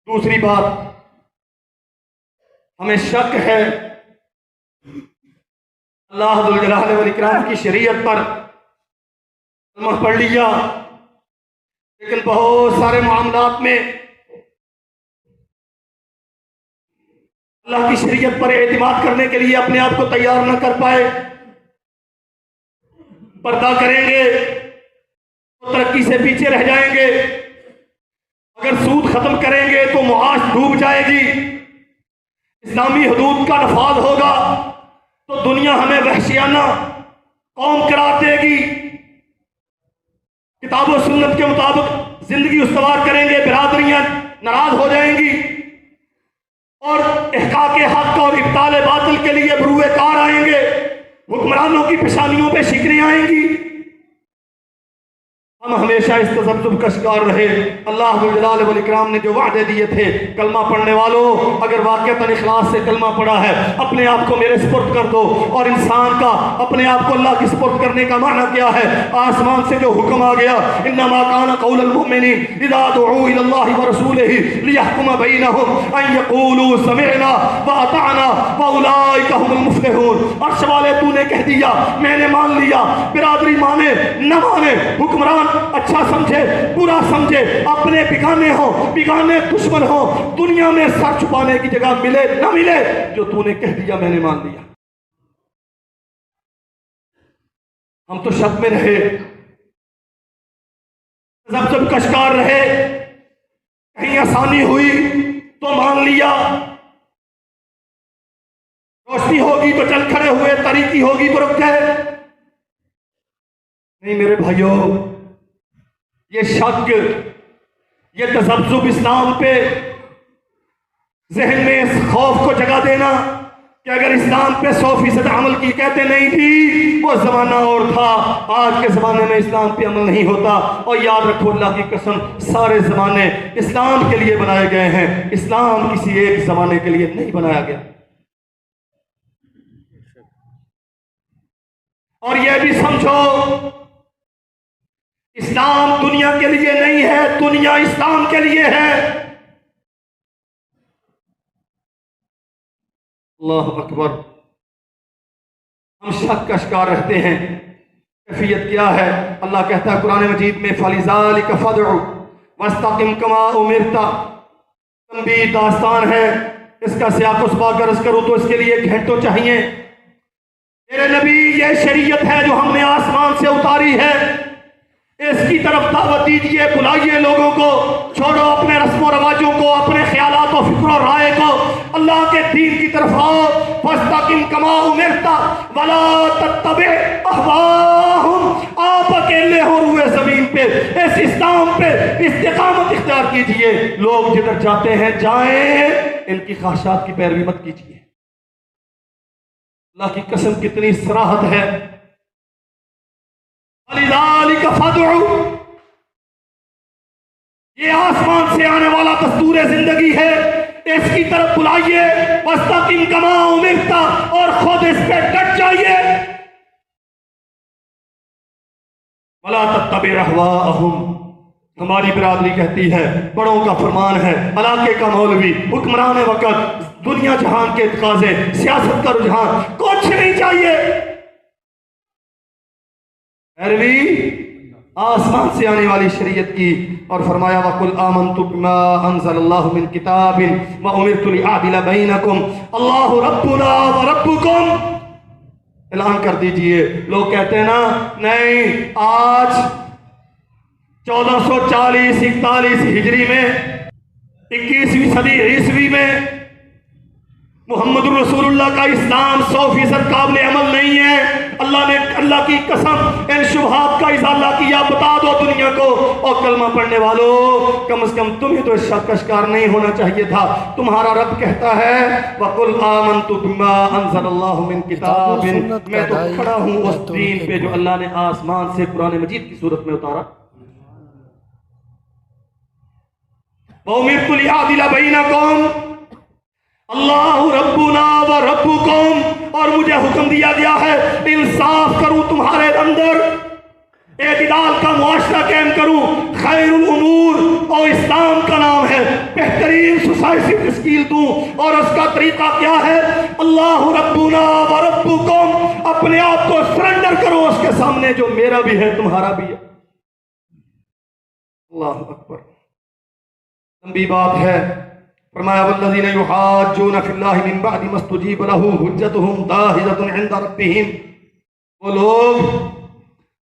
دوسری بات، ہمیں شک ہے اللہ ذو الجلال والاکرام کی شریعت پر کلمہ پڑھ لیا، لیکن بہت سارے معاملات میں اللہ کی شریعت پر اعتماد کرنے کے لیے اپنے آپ کو تیار نہ کر پائے، پردہ کریں گے تو ترقی سے پیچھے رہ جائیں گے، اگر سود ختم کریں گے تو معاش ڈوب جائے گی، اسلامی حدود کا نفاذ ہوگا تو دنیا ہمیں وحشیانہ قوم قرار دے گی، کتاب و سنت کے مطابق زندگی استوار کریں گے، برادریاں ناراض ہو جائیں گی، اور احقاق حق اور ابطال باطل کے لیے بروئے کار آئیں گے، حکمرانوں کی پیشانیوں پہ شکنیں آئیں گی۔ ہم ہمیشہ اس تذبذب کا شکار رہے۔ اللہ ذو الجلال والاکرام نے جو وعدے دیے تھے، کلمہ پڑھنے والوں اگر واقعتاً اخلاص سے کلمہ پڑھا ہے، اپنے آپ کو میرے سپرد کر دو۔ اور انسان کا اپنے آپ کو اللہ کی سپرد کرنے کا معنی کیا ہے؟ آسمان سے جو حکم آ گیا، انما کان قول المؤمنین اذا دعوا الی اللہ ورسولہ لیحکم بینہم ان یقولوا سمعنا واطعنا واولئک هم المفلحون۔ عرش والے تو نے کہہ دیا میں نے مان لیا، برادری مانے نہ مانے، حکمران اچھا سمجھے برا سمجھے، اپنے بگانے ہوں بگانے دشمن ہوں، دنیا میں سر چھپانے کی جگہ ملے نہ ملے، جو تو نے کہہ دیا میں نے مان لیا۔ ہم تو شک میں رہے، تذبذب کا شکار رہے، کہیں آسانی ہوئی تو مان لیا، روشنی ہوگی تو چل کھڑے ہوئے، تاریکی ہوگی تو رک گئے۔ نہیں میرے بھائیوں، یہ شک، یہ تذبذب اسلام پہ ذہن میں اس خوف کو جگہ دینا کہ اگر اسلام پہ 100% عمل کی کہتے نہیں تھی، وہ زمانہ اور تھا، آج کے زمانے میں اسلام پہ عمل نہیں ہوتا۔ اور یاد رکھو اللہ کی قسم، سارے زمانے اسلام کے لیے بنائے گئے ہیں، اسلام کسی ایک زمانے کے لیے نہیں بنایا گیا۔ اور یہ بھی سمجھو اسلام دنیا کے لیے نہیں ہے، دنیا اسلام کے لیے ہے۔ اللہ اکبر۔ ہم شک کا شکار رہتے ہیں، کیفیت کیا ہے؟ اللہ کہتا ہے قرآن مجید میں فَلِذَلِكَ فَادْعُ وَاسْتَقِمْ كَمَا أُمِرْتَ، لمبی داستان ہے، اس کا سیاق و سباق عرض کروں تو اس کے لیے گھنٹوں چاہیے۔ میرے نبی یہ شریعت ہے جو ہم نے آسمان سے اتاری ہے، اس کی طرف دعوت دیجئے، بلائیے لوگوں کو، چھوڑو اپنے رسم و رواجوں کو، اپنے خیالات و فکر و رائے کو، اللہ کے دین کی طرف آؤ۔ فَاسْتَقِمْ كَمَا أُمِرْتَ وَلَا تَتَّبِعْ أَهْوَاءَهُمْ، آپ اکیلے ہو روئے زمین پہ، اس اسلام پہ استقامت اختیار کیجئے، لوگ جدھر جاتے ہیں جائیں، ان کی خواہشات کی پیروی مت کیجئے۔ اللہ کی قسم کتنی صراحت ہے۔ لذالک فادعوا، یہ آسمان سے آنے والا دستور زندگی ہے، اس کی طرف بلائیے۔ واستقم کما امرت، اور خود اس پہ ڈٹ جائیے۔ ولا تتبع اهواءهم، ہماری برادری کہتی ہے، بڑوں کا فرمان ہے، علاقے کا مولوی، حکمران وقت، دنیا جہان کے تقاضے، سیاست کا رجحان، کچھ نہیں چاہیے۔ پیروی آسمان سے آنے والی شریعت کی، اور فرمایا وَقُلْ آمَنْتُ بِمَا أَنزَلَ اللَّهُ مِنْ كِتَابٍ وَأُمِرْتُ لِأَعْدِلَ بَيْنَكُمْ اللَّهُ رَبُّنَا وَرَبُّكُمْ۔ اعلان کر دیجئے۔ لوگ کہتے ہیں نا نہیں، آج 1440 41 ہجری میں 21ویں صدی عیسوی میں محمد الرسول اللہ کا اسلام 100% قابل عمل نہیں ہے۔ اللہ کی قسم ان شبہات کا ازالہ کیا۔ بتا دو دنیا کو، اور کلمہ پڑھنے والوں، کم از کم تمہیں تو اس شک کا شکار نہیں ہونا چاہیے تھا۔ تمہارا رب کہتا ہے وَقُلْ آمَنْتُ بِمَا أَنزَلَ اللَّهُ مِنْ كِتَابٍ، میں تو کھڑا ہوں اس دین پہ جو اللہ نے آسمان سے قرآن مجید کی صورت میں اتارا۔ وَأُمِرْتُ لِأَعْدِلَ بَيْنَكُمْ اللہ ربنا و ربکم، اور مجھے حکم دیا گیا ہے انصاف کروں تمہارے اندر، اعتدال کا معاشرہ قائم کروں۔ خیر الامور، اور اسلام کا نام ہے، بہترین سوسائٹی تشکیل دوں، اور اس کا طریقہ کیا ہے؟ اللہ ربنا و ربکم، اپنے آپ کو سرنڈر کرو اس کے سامنے جو میرا بھی ہے تمہارا بھی ہے۔ اللہ اکبر۔ لمبی بات ہے۔ فرمایا والذین یحاجون فی اللہ من بعد ما استجیب له حجتهم داحضۃ عند ربهم، وہ لوگ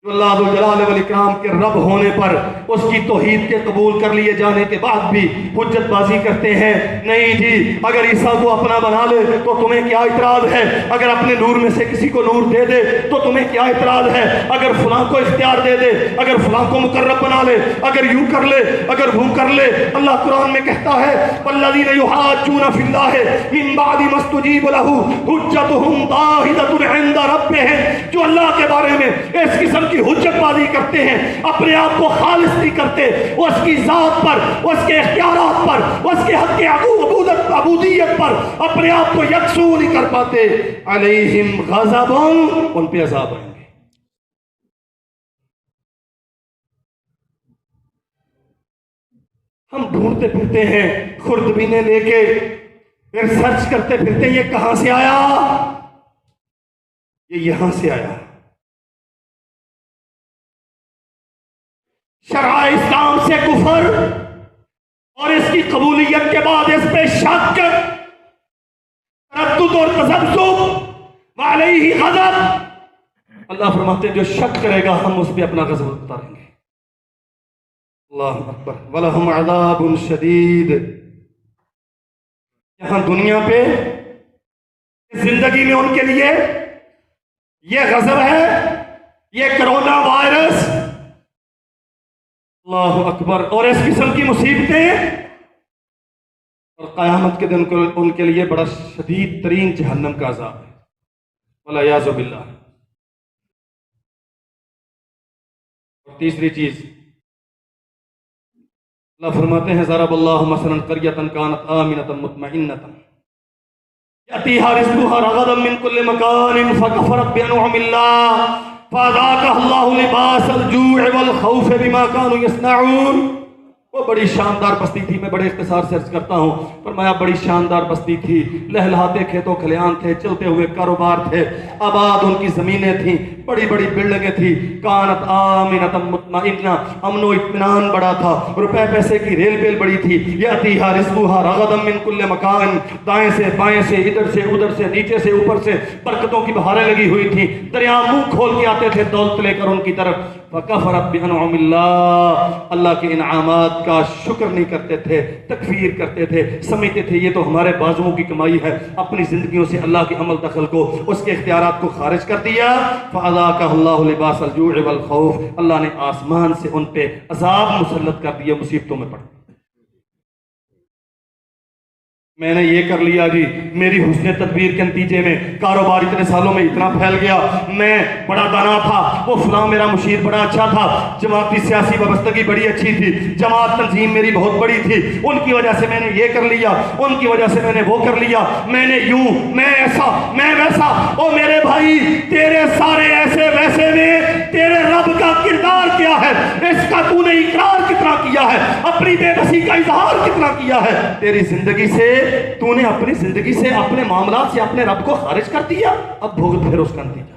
جو اللہ ذو الجلال والاکرام کے رب ہونے پر اس کی توحید کے قبول کر لیے جانے کے بعد بھی حجت بازی کرتے ہیں۔ نہیں جی، اگر عیسیٰ کو اپنا بنا لے تو تمہیں کیا اعتراض ہے؟ اگر اپنے نور میں سے کسی کو نور دے دے تو تمہیں کیا اعتراض ہے؟ اگر فلاں کو اختیار دے دے، اگر فلاں کو مقرب بنا لے، اگر یوں کر لے، اگر وہ کر لے۔ اللہ قرآن میں کہتا ہے والذین یحاجون فی اللہ من بعد ما استجیب له حجتهم داحضۃ عند ربهم، جو اللہ کے بارے میں اس قسم کی حجت بازی کرتے ہیں، اپنے آپ کو خالص نہیں کرتے، اس کی ذات پر، اس کے اختیارات پر، اس کے حق عبودیت پر اپنے آپ کو یکسو نہیں کر پاتے، علیہم غضب، ان پہ عذاب آئیں گے۔ ہم ڈھونڈتے پھرتے ہیں خوردبینیں لے کے، پھر سرچ کرتے پھرتے یہ کہاں سے آیا؟ یہ یہاں سے آیا۔ شرع اسلام سے کفر اور اس کی قبولیت کے بعد اس پہ شک، تردد اور تذبذب، وعلیہ غضب۔ اللہ فرماتے ہیں جو شک کرے گا ہم اس پہ اپنا غضب اتاریں گے۔ اللہ اکبر۔ وَلَهُمْ عَذَابٌ شَدِيدٌ، یہاں دنیا پہ زندگی میں ان کے لیے یہ غضب ہے، یہ کرونا وائرس، اللہ اکبر، اور اس قسم کی مصیبتیں، اور قیامت کے دن ان کے لیے بڑا شدید ترین جہنم کا عذاب ہے، والعیاذ باللہ۔ اور تیسری چیز اللہ فرماتے ہیں ضرب اللہ مثلا قریۃ کانت آمنۃ مطمئنۃ یأتیہا رزقها رغدا من کل مکان فکفرت بانعم اللہ فَأَذَاقَهَا اللَّهُ لِبَاسَ الْجُوعِ وَالْخَوْفِ بِمَا كَانُوا يَصْنَعُونَ۔ وہ بڑی شاندار بستی تھی، میں بڑے اختصار سے عرض کرتا ہوں۔ فرمایا بڑی شاندار بستی تھی، لہلہاتے کھیتوں کھلیان تھے، چلتے ہوئے کاروبار تھے، آباد ان کی زمینیں تھیں، بڑی بڑی بلڈنگیں تھیں۔ کانت آمنۃ مطمئنہ، امن و اطمینان بڑا تھا، روپے پیسے کی ریل بیل بڑی تھی۔ یأتیہا رزقها رغدا من کل مکان، دائیں سے بائیں سے، ادھر سے ادھر سے، نیچے سے اوپر سے برکتوں کی بہاریں لگی ہوئی تھیں، دریا منہ کھول کے آتے تھے دولت لے کر ان کی طرف۔ فکفرت بانعم اللہ، اللہ کے انعامات کا شکر نہیں کرتے تھے، تکفیر کرتے تھے، سمجھتے تھے یہ تو ہمارے بازوؤں کی کمائی ہے، اپنی زندگیوں سے اللہ کے عمل دخل کو، اس کے اختیارات کو خارج کر دیا۔ فَأَذَاقَهَا اللَّهُ لِبَاسَ الْجُوعِ وَالْخَوْفِ، اللہ نے آسمان سے ان پہ عذاب مسلط کر دیا، مصیبتوں میں پڑ۔ میں نے یہ کر لیا جی، میری حسن تدبیر کے نتیجے میں کاروبار اتنے سالوں میں اتنا پھیل گیا، میں بڑا دانا تھا، وہ فلاں میرا مشیر بڑا اچھا تھا، جماعتی سیاسی وابستگی بڑی اچھی تھی، جماعت تنظیم میری بہت بڑی تھی، ان کی وجہ سے میں نے یہ کر لیا، ان کی وجہ سے میں نے وہ کر لیا، میں نے یوں، میں ایسا، میں ویسا۔ او میرے بھائی، تیرے سارے ایسے ویسے میں تیرے رب کا کردار کیا ہے؟ اس کا تو نے اقرار کتنا کیا ہے؟ اپنی بے بسی کا اظہار کتنا کیا ہے؟ تیری زندگی سے تو نے اپنی زندگی سے، اپنے معاملات سے اپنے رب کو خارج کر دیا، اب بھگت پھر اس کا نتیجہ۔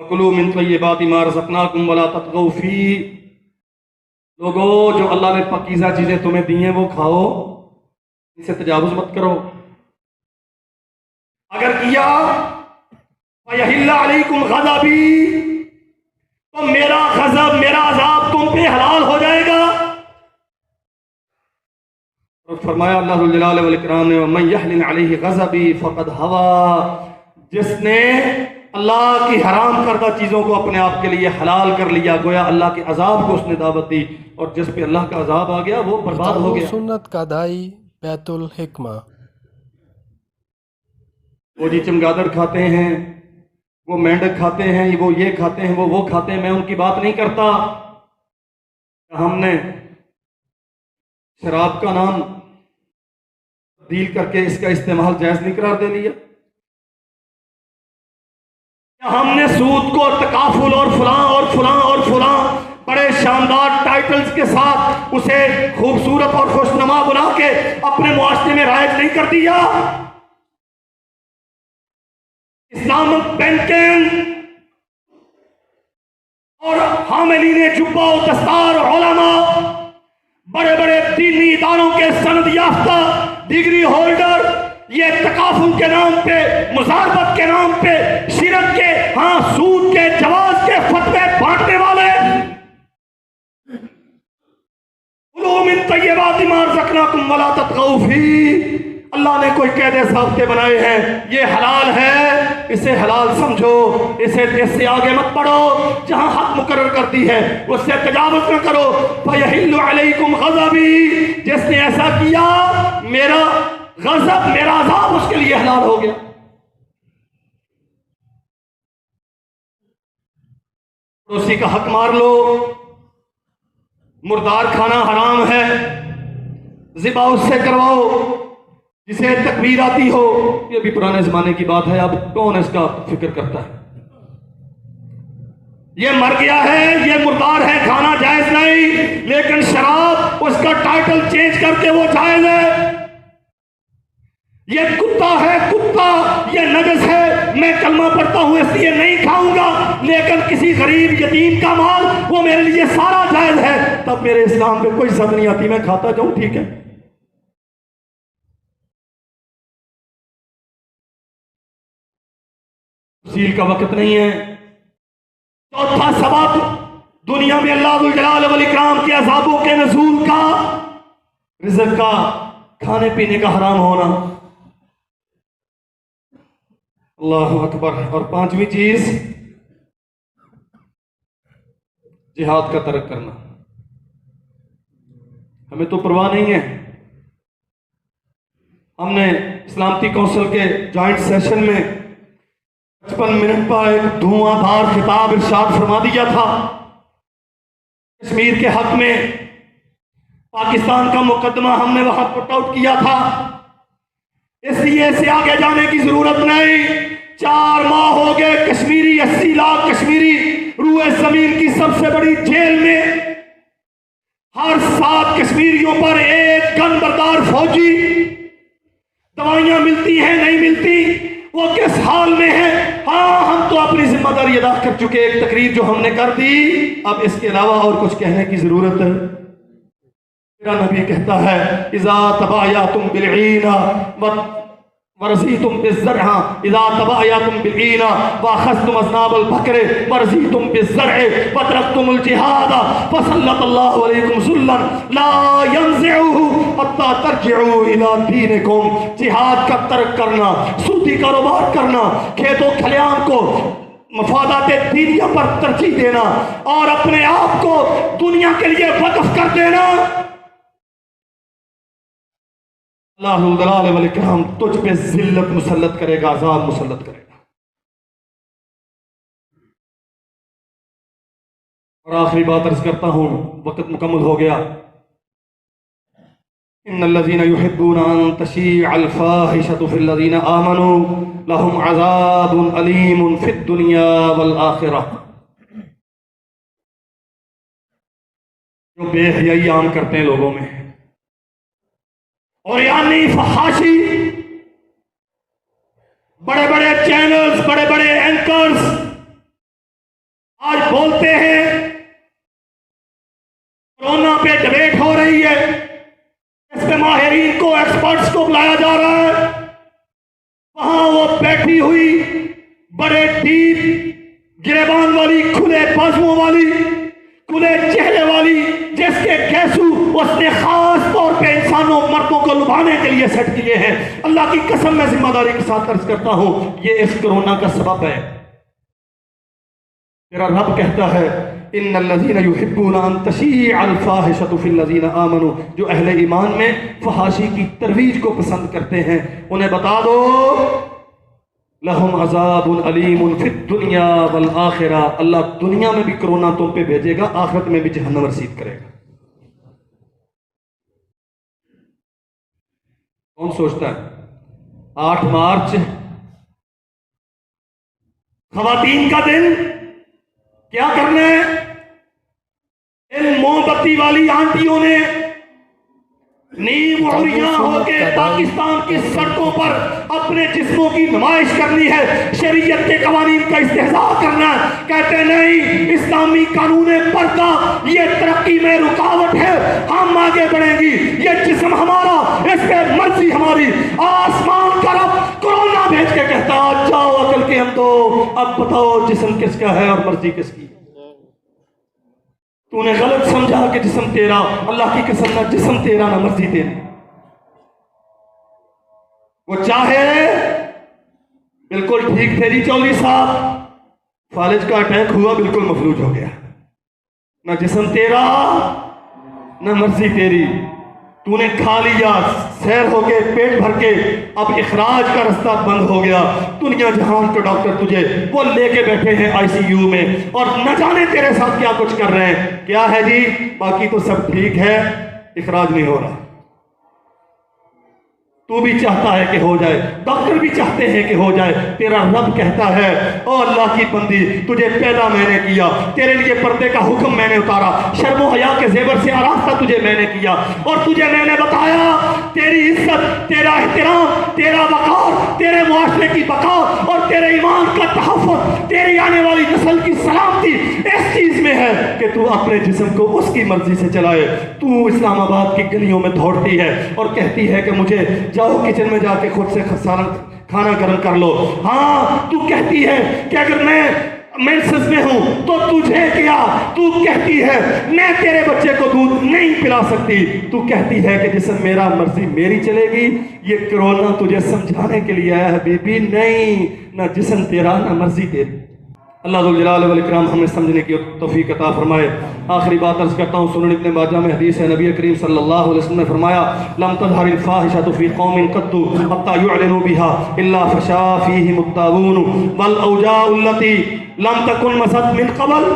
وَكُلُوا مِن طَيِّبَاتِ مَا رَزَقْنَاكُمْ وَلَا تَطْغَوْا فِيهِ، لوگو جو اللہ نے پاکیزہ چیزیں تمہیں دی ہیں وہ کھاؤ، ان سے تجاوز مت کرو، اگر کیا فَيَحِلَّ عَلَيْكُمْ غَضَبِي، تو میرا غضب، میرا عذاب تم پہ حلال ہو جائے گا۔ اور فرمایا اللہ ذو الجلال والاکرام نے وَمَن يَحْلِلْ عَلَيْهِ غَضَبِي فَقَدْ هَوَىٰ، جس نے اللہ کی حرام کردہ چیزوں کو اپنے آپ کے لیے حلال کر لیا، گویا اللہ کے عذاب کو اس نے دعوت دی، اور جس پہ اللہ کا عذاب آ گیا وہ برباد ہو گیا۔ سنت کا دائی بیت الحکمہ۔ وہ جی چمگادڑ کھاتے ہیں، وہ مینڈک کھاتے ہیں، وہ یہ کھاتے ہیں، وہ کھاتے ہیں، میں ان کی بات نہیں کرتا۔ ہم نے شراب کا نام تبدیل کر کے اس کا استعمال جائز نہیں قرار دے لیا؟ ہم نے سود کو تکافل اور فلاں اور فلاں اور فلاں بڑے شاندار ٹائٹلز کے ساتھ اسے خوبصورت اور خوشنما بنا کے اپنے معاشرے میں رائج نہیں کر دیا؟ اسلامک بینکنگ اور حاملین جبہ و دستار علماء، بڑے بڑے دینی اداروں کے سند یافتہ ڈگری ہولڈر، یہ تکافل کے نام پہ، مزاربت کے نام پہ، شرک کے، ہاں سود کے جواز کے فتوے بانٹنے والے، کُلُوا مِن طَیِّبَاتِ مَا رَزَقْنَاکُمْ وَلَا تَطْغَوْا فِیہ، اللہ نے کوئی قاعدے ضابطے بنائے ہیں، یہ حلال ہے اسے حلال سمجھو، اس سے آگے مت بڑھو، جہاں حق مقرر کرتی ہے اس سے تجاوز نہ کرو۔ فَيَحِلُّ عَلَيْكُمْ غَضَبِي، جس نے ایسا کیا میرا غضب، میرا عذاب اس کے لیے حلال ہو گیا۔ پڑوسی کا حق مار لو، مردار کھانا حرام ہے، ذبح اس سے کرواؤ جسے تکبیر آتی ہو، یہ بھی پرانے زمانے کی بات ہے، اب کون اس کا فکر کرتا ہے؟ یہ مر گیا ہے، یہ مردار ہے، کھانا جائز نہیں، لیکن شراب اس کا ٹائٹل چینج کر کے وہ جائز ہے۔ یہ کتا ہے، کتا، یہ نجس ہے، میں کلمہ پڑھتا ہوں اس لیے نہیں کھاؤں گا، لیکن کسی غریب یتیم کا مال وہ میرے لیے سارا جائز ہے، تب میرے اسلام پہ کوئی زد نہیں آتی، میں کھاتا جاؤں، ٹھیک ہے۔ تفصیل کا وقت نہیں ہے۔ چوتھا سبب دنیا میں اللہ ذو الجلال والاکرام کے عذابوں کے نزول کا، رزق کا، کھانے پینے کا حرام ہونا۔ اللہ اکبر۔ اور پانچویں چیز جہاد کا ترک کرنا۔ ہمیں تو پرواہ نہیں ہے، ہم نے سلامتی کونسل کے جوائنٹ سیشن میں 55 منٹ پر ایک دھواں دھار خطاب ارشاد فرما دیا تھا، کشمیر کے حق میں پاکستان کا مقدمہ ہم نے وہاں پٹ آؤٹ کیا تھا، اس لیے اسے آگے جانے کی ضرورت نہیں۔ 4 ماہ ہو گئے کشمیری، 80 لاکھ کشمیری روئے زمین کی سب سے بڑی جیل میں، ہر 7 کشمیریوں پر ایک گن بردار فوجی، دوائیاں ملتی ہیں نہیں ملتی، وہ کس حال میں ہے؟ ہاں ہم تو اپنی ذمہ داری ادا کر چکے، ایک تقریر جو ہم نے کر دی، اب اس کے علاوہ اور کچھ کہنے کی ضرورت ہے؟ میرا نبی کہتا ہے اذا تبایعتم بالعین ورضیتم بالزرع، اذا تبایعتم بالعین واخذتم اذناب البقر ورضیتم بالزرع وترکتم الجہاد فسلط اللہ علیکم ذلا لا ينزعه حتی ترجعوا الى دینکم۔ جہاد کا ترک کرنا، سودی کاروبار کرنا، کھیت و کھلیان کو مفادات دینیہ پر ترجیح دینا اور اپنے آپ کو دنیا کے لیے وقف کر دینا، اللہ الجلال والاکرام تجھ پہ ذلت مسلط کرے گا، عذاب مسلط کرے گا۔ اور آخری بات عرض کرتا ہوں، وقت مکمل ہو گیا۔ ان الذين يحبون ان تشيع الفاحشة في الذين آمنوا لهم عذاب أليم في الدنيا والآخرة۔ جو بے حیائی عام کرتے ہیں لوگوں میں، اور یعنی فحاشی، بڑے بڑے چینلز، بڑے بڑے اینکرز جب بولتے ہیں کورونا پہ ڈبیٹ ہو رہی ہے، اس پہ ماہرین کو، ایکسپرٹس کو بلایا جا رہا ہے، وہاں وہ بیٹھی ہوئی بڑے ڈیپ گریبان والی، کھلے بازوؤں والی، کھلے چہرے والی، جس کے گیسو اس نے خاص طور پہ انسانوں مردوں کو لبھانے کے لیے سیٹ کیے ہیں، اللہ کی قسم میں ذمہ داری کے ساتھ عرض کرتا ہوں یہ اس کرونا کا سبب ہے۔ میرا رب کہتا ہے ان الذین یحبون ان تشیع الفاحشۃ فی الذین آمنوا، جو اہل ایمان میں فحاشی کی ترویج کو پسند کرتے ہیں انہیں بتا دو لہم عذاب علیم فی الدنیا والآخرہ، اللہ دنیا میں بھی کرونا تم پہ بھیجے گا، آخرت میں بھی جہنم رسید کرے گا۔ کون سوچتا ہے 8 مارچ خواتین کا دن کیا کرنا ہے؟ ان موم بتی والی آنٹیوں نے نیم عریاں ہو کے پاکستان کی سڑکوں پر اپنے جسموں کی نمائش کرنی ہے، شریعت کے قوانین کا استہزاء کرنا ہے، کہتے نہیں اسلامی قانون پردہ یہ ترقی میں رکاوٹ ہے، ہم آگے بڑھیں گی، یہ جسم ہمارا، اس پہ مرضی ہماری۔ آسمان کا رب کورونا بھیج کے کہتا جاؤ عقل کے ہم دو، اب بتاؤ جسم کس کا ہے اور مرضی کس کی؟ تو نے غلط سمجھا کہ جسم تیرا، اللہ کی قسم نہ جسم تیرا نہ مرضی تیری۔ وہ چاہے بالکل ٹھیک تھے چودھری صاحب، فالج کا اٹیک ہوا بالکل مفلوج ہو گیا، نہ جسم تیرا نہ مرضی تیری، تو نے کھا لیا سیر ہو کے پیٹ بھر کے، اب اخراج کا رستہ بند ہو گیا، دنیا جہان کے ڈاکٹر تجھے وہ لے کے بیٹھے ہیں آئی سی یو میں اور نہ جانے تیرے ساتھ کیا کچھ کر رہے ہیں۔ کیا ہے جی؟ باقی تو سب ٹھیک ہے، اخراج نہیں ہو رہا۔ تو بھی چاہتا ہے کہ ہو جائے، ڈاکٹر بھی چاہتے ہیں کہ ہو جائے، تیرا رب کہتا ہے او اللہ کی بندی تجھے پیدا میں نے کیا، تیرے لیے پردے کا حکم میں نے اتارا، شرم و حیا کے زیور سے آراستہ تجھے میں نے کیا، اور تجھے میں نے بتایا تیری عزت، تیرا احترام، تیرا وقار، تیرے معاشرے کی بقا اور تیرے ایمان کا تحفظ، تیری آنے والی نسل کی سلامتی اس چیز میں ہے کہ تو اپنے جسم کو اس کی مرضی سے چلائے۔ تو اسلام آباد کی گلیوں میں دوڑتی ہے اور کہتی ہے کہ مجھے جاؤ کچن میں جا کے خود سے کھانا گرم کر لو۔ ہاں تو کہتی ہے کہ اگر میں مینسس میں ہوں تو تجھے کیا؟ تو کہتی ہے میں تیرے بچے کو دودھ نہیں پلا سکتی، تو کہتی ہے کہ جسم میرا مرضی میری چلے گی۔ یہ کرونا تجھے سمجھانے کے لیے آیا ہے بی بی، نہیں، نہ جسم تیرا نہ مرضی تیری۔ اللہ ذو الجلال والاکرام ہمیں سمجھنے کی توفیق عطا فرمائے۔ آخری بات عرض کرتا ہوں، سنن ابن ماجہ میں حدیث ہے، نبی کریم صلی اللہ علیہ وسلم نے فرمایا لم تظہر الفاحشۃ فی قوم قط حتی یعلنوا بها الا فشا فیہم الطاعون والاوجاع التي لم تکن مست من قبل۔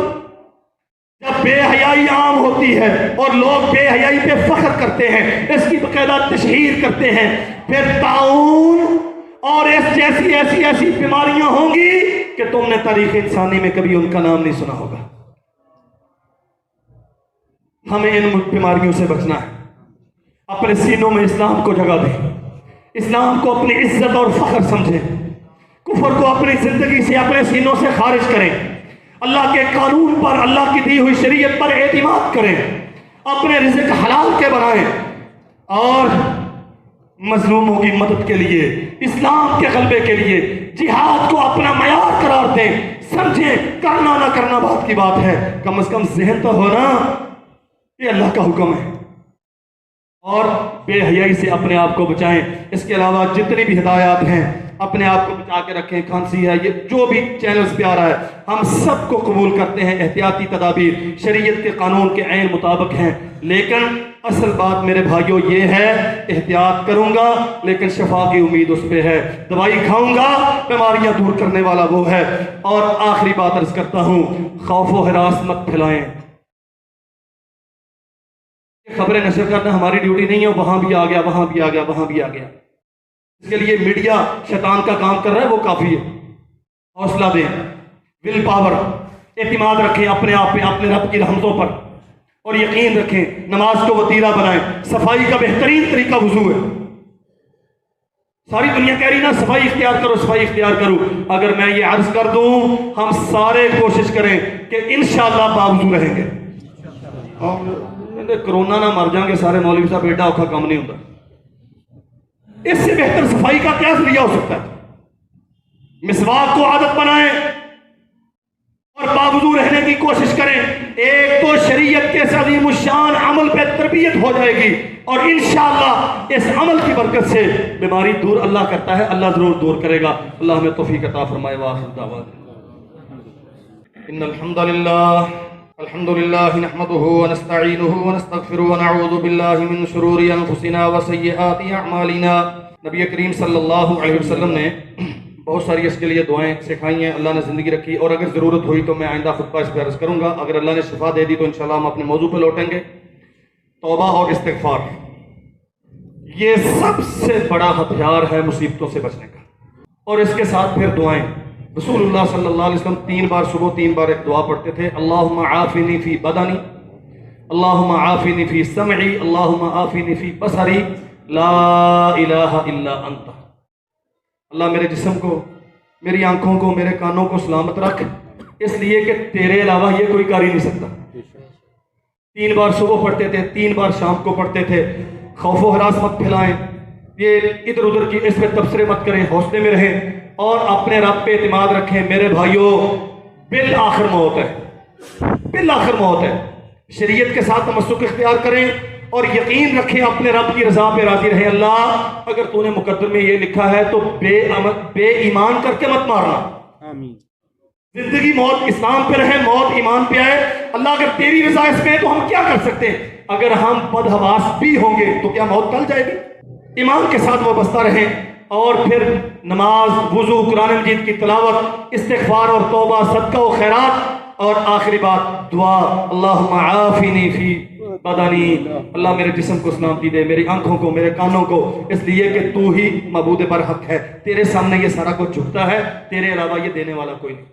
جب بے حیائی عام ہوتی ہے اور لوگ بے حیائی پہ فخر کرتے ہیں، اس کی باقاعدہ تشہیر کرتے ہیں، پھر طاعون اور اس جیسی ایسی بیماریاں ہوں گی کہ تم نے تاریخ انسانی میں کبھی ان کا نام نہیں سنا ہوگا۔ ہمیں ان بیماریوں سے بچنا ہے، اپنے سینوں میں اسلام کو جگہ دیں، اسلام کو اپنی عزت اور فخر سمجھیں، کفر کو اپنی زندگی سے اپنے سینوں سے خارج کریں، اللہ کے قانون پر، اللہ کی دی ہوئی شریعت پر اعتماد کریں، اپنے رزق حلال کے بنائیں اور مظلوموں کی مدد کے لیے، اسلام کے غلبے کے لیے جہاد کو اپنا معیار قرار دیں۔ سمجھیں کرنا نہ کرنا بات کی بات ہے، کم از کم ذہن تو ہونا یہ اللہ کا حکم ہے، اور بے حیائی سے اپنے آپ کو بچائیں۔ اس کے علاوہ جتنی بھی ہدایات ہیں اپنے آپ کو بچا کے رکھیں۔ کھانسی ہے، یہ جو بھی چینلز پہ آ رہا ہے ہم سب کو قبول کرتے ہیں، احتیاطی تدابیر شریعت کے قانون کے عین مطابق ہیں، لیکن اصل بات میرے بھائیوں یہ ہے احتیاط کروں گا لیکن شفا کی امید اس پہ ہے، دوائی کھاؤں گا بیماریاں دور کرنے والا وہ ہے۔ اور آخری بات عرض کرتا ہوں، خوف و ہراس مت پھیلائیں۔ خبریں نشر کرنا ہماری ڈیوٹی نہیں ہے، وہاں بھی آ گیا، وہاں بھی آ گیا، وہاں بھی آ گیا، اس کے لیے میڈیا شیطان کا کام کر رہا ہے، وہ کافی ہے۔ حوصلہ دیں، ول پاور، اعتماد رکھیں اپنے آپ پہ، اپنے رب کی رحمتوں پر، اور یقین رکھیں نماز کو وتیرہ بنائیں۔ صفائی کا بہترین طریقہ وضو ہے، ساری دنیا کہہ رہی نا صفائی اختیار کرو، صفائی اختیار کرو. اگر میں یہ عرض کر دوں ہم سارے کوشش کریں کہ انشاءاللہ باوضو رہیں گے. اور کرونا نہ مر جائیں گے سارے مولوی صاحب، ایڈا اوکھا کام نہیں ہوتا. اس سے بہتر صفائی کا کیا ذریعہ ہو سکتا ہے؟ مسواک کو عادت بنائیں اور باوضو رہنے کی کوشش کریں. ایک تو شریعت کے عظیم الشان عمل پہ تربیت ہو جائے گی، اور انشاءاللہ اس عمل کی برکت سے بیماری دور اللہ کرتا ہے، اللہ ضرور دور کرے گا. اللہ ہمیں توفیق عطا فرمائے. وآخر دعوانا ان الحمد للہ نحمده ونستعینه ونستغفره ونعوذ باللہ من شرور انفسنا وسیئات اعمالنا. نبی کریم صلی اللہ علیہ وسلم نے بہت ساری اس کے لیے دعائیں سکھائی ہیں. اللہ نے زندگی رکھی، اور اگر ضرورت ہوئی تو میں آئندہ خطبہ اس پہ عرض کروں گا. اگر اللہ نے شفا دے دی تو انشاءاللہ ہم اپنے موضوع پہ لوٹیں گے. توبہ اور استغفار یہ سب سے بڑا ہتھیار ہے مصیبتوں سے بچنے کا. اور اس کے ساتھ پھر دعائیں. رسول اللہ صلی اللہ علیہ وسلم 3 بار صبح 3 بار ایک دعا پڑھتے تھے. اللہم عافنی فی بدنی، اللہم عافنی فی سمعی، اللہم عافنی فی بصری، لا الہ الا انت. اللہ میرے جسم کو، میری آنکھوں کو، میرے کانوں کو سلامت رکھ، اس لیے کہ تیرے علاوہ یہ کوئی کر ہی نہیں سکتا. 3 بار صبح پڑھتے تھے، 3 بار شام کو پڑھتے تھے. خوف و ہراس مت پھیلائیں، یہ ادھر ادھر کی اس پہ تبصرے مت کریں، حوصلے میں رہیں اور اپنے رب پہ اعتماد رکھیں. میرے بھائیوں بالآخر موت ہے، بالآخر موت ہے. شریعت کے ساتھ تمسک اختیار کریں اور یقین رکھیں اپنے رب کی رضا پہ راضی رہیں. اللہ اگر تو نے مقدر میں یہ لکھا ہے تو بے ایمان کر کے مت مارنا. آمین. زندگی موت اسلام پہ رہے، موت ایمان پہ آئے. اللہ اگر تیری رضا اس پہ ہے تو ہم کیا کر سکتے ہیں؟ اگر ہم بدحواس بھی ہوں گے تو کیا موت ٹل جائے گی؟ ایمان کے ساتھ وابستہ رہیں، اور پھر نماز، وضو، قرآن مجید کی تلاوت، استغفار اور توبہ، صدقہ و خیرات، اور آخری بات دعا. اللہم عافنی فی بدنی، اللہ میرے جسم کو سلامتی دے، میری آنکھوں کو، میرے کانوں کو، اس لیے کہ تو ہی معبود برحق ہے. تیرے سامنے یہ سارا کچھ جھکتا ہے، تیرے علاوہ یہ دینے والا کوئی نہیں.